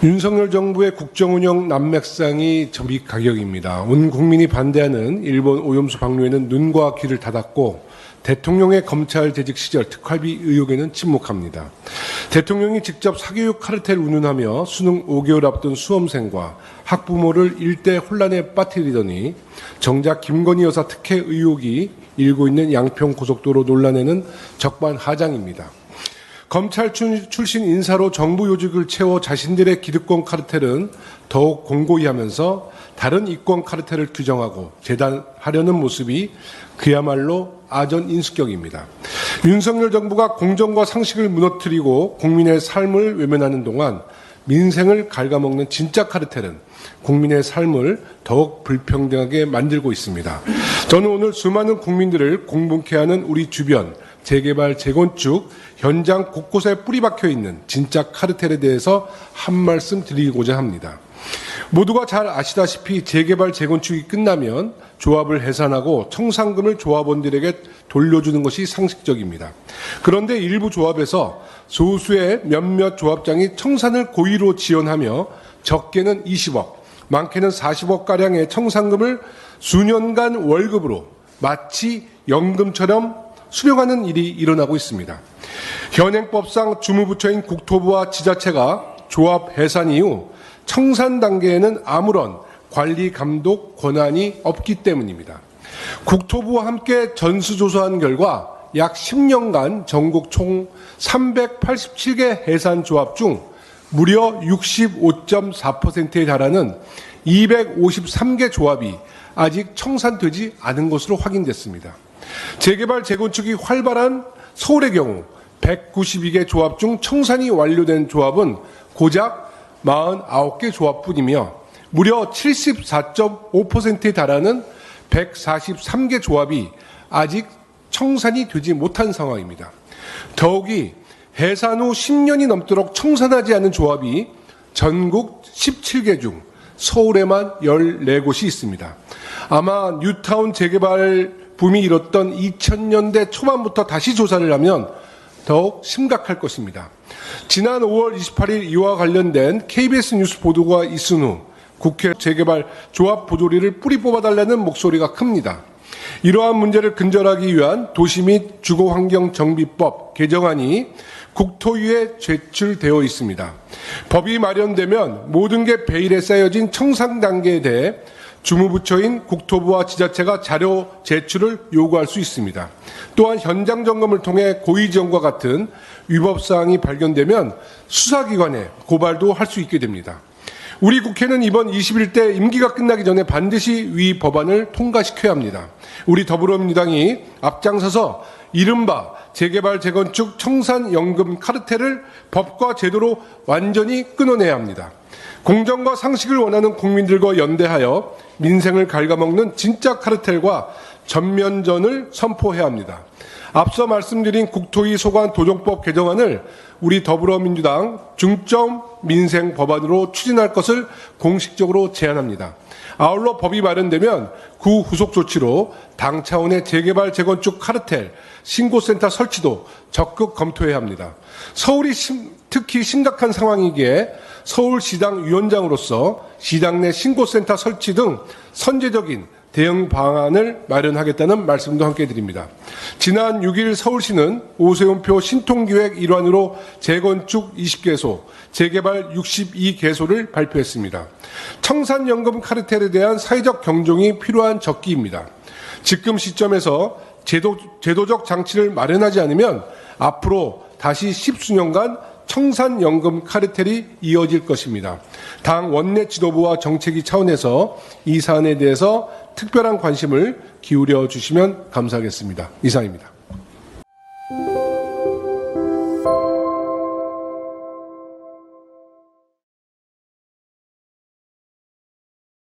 윤석열 정부의 국정운영 난맥상이 점입가격입니다. 온 국민이 반대하는 일본 오염수 방류에는 눈과 귀를 닫았고 대통령의 검찰 재직 시절 특활비 의혹에는 침묵합니다. 대통령이 직접 사교육 카르텔 운운하며 수능 5개월 앞둔 수험생과 학부모를 일대 혼란에 빠뜨리더니 정작 김건희 여사 특혜 의혹이 일고 있는 양평고속도로 논란에는 적반하장입니다. 검찰 출신 인사로 정부 요직을 채워 자신들의 기득권 카르텔은 더욱 공고히 하면서 다른 이권 카르텔을 규정하고 재단하려는 모습이 그야말로 아전인수격입니다. 윤석열 정부가 공정과 상식을 무너뜨리고 국민의 삶을 외면하는 동안 민생을 갉아먹는 진짜 카르텔은 국민의 삶을 더욱 불평등하게 만들고 있습니다. 저는 오늘 수많은 국민들을 공분케 하는 우리 주변 재개발, 재건축, 현장 곳곳에 뿌리박혀 있는 진짜 카르텔에 대해서 한 말씀 드리고자 합니다. 모두가 잘 아시다시피 재개발, 재건축이 끝나면 조합을 해산하고 청산금을 조합원들에게 돌려주는 것이 상식적입니다. 그런데 일부 조합에서 소수의 몇몇 조합장이 청산을 고의로 지연하며 적게는 20억, 많게는 40억가량의 청산금을 수년간 월급으로 마치 연금처럼 수령하는 일이 일어나고 있습니다. 현행법상 주무부처인 국토부와 지자체가 조합 해산 이후 청산 단계에는 아무런 관리 감독 권한이 없기 때문입니다. 국토부와 함께 전수조사한 결과 약 10년간 전국 총 387개 해산 조합 중 무려 65.4%에 달하는 253개 조합이 아직 청산되지 않은 것으로 확인됐습니다. 재개발, 재건축이 활발한 서울의 경우 192개 조합 중 청산이 완료된 조합은 고작 49개 조합뿐이며 무려 74.5%에 달하는 143개 조합이 아직 청산이 되지 못한 상황입니다. 더욱이 해산 후 10년이 넘도록 청산하지 않은 조합이 전국 17개 중 서울에만 14곳이 있습니다. 아마 뉴타운 재개발 붐이 일었던 2000년대 초반부터 다시 조사를 하면 더욱 심각할 것입니다. 지난 5월 28일 이와 관련된 KBS 뉴스 보도가 있은 후 국회 재개발 조합 보조리를 뿌리 뽑아달라는 목소리가 큽니다. 이러한 문제를 근절하기 위한 도시 및 주거환경정비법 개정안이 국토위에 제출되어 있습니다. 법이 마련되면 모든 게 베일에 쌓여진 청산 단계에 대해 주무부처인 국토부와 지자체가 자료 제출을 요구할 수 있습니다. 또한 현장 점검을 통해 고의지원과 같은 위법사항이 발견되면 수사기관에 고발도 할 수 있게 됩니다. 우리 국회는 이번 21대 임기가 끝나기 전에 반드시 위 법안을 통과시켜야 합니다. 우리 더불어민주당이 앞장서서 이른바 재개발, 재건축, 청산연금 카르텔을 법과 제도로 완전히 끊어내야 합니다. 공정과 상식을 원하는 국민들과 연대하여 민생을 갉아먹는 진짜 카르텔과 전면전을 선포해야 합니다. 앞서 말씀드린 국토위 소관 도정법 개정안을 우리 더불어민주당 중점 민생 법안으로 추진할 것을 공식적으로 제안합니다. 아울러 법이 마련되면 그 후속 조치로 당 차원의 재개발, 재건축 카르텔 신고센터 설치도 적극 검토해야 합니다. 서울이 특히 심각한 상황이기에 서울시당 위원장으로서 시당 내 신고센터 설치 등 선제적인 대응 방안을 마련하겠다는 말씀도 함께 드립니다. 지난 6일 서울시는 오세훈표 신통기획 일환으로 재건축 20개소, 재개발 62개소를 발표했습니다. 청산연금 카르텔에 대한 사회적 경종이 필요한 적기입니다. 지금 시점에서 제도적 장치를 마련하지 않으면 앞으로 다시 10수년간 청산연금 카르텔이 이어질 것입니다. 당 원내 지도부와 정책위 차원에서 이 사안에 대해서 특별한 관심을 기울여 주시면 감사하겠습니다. 이상입니다.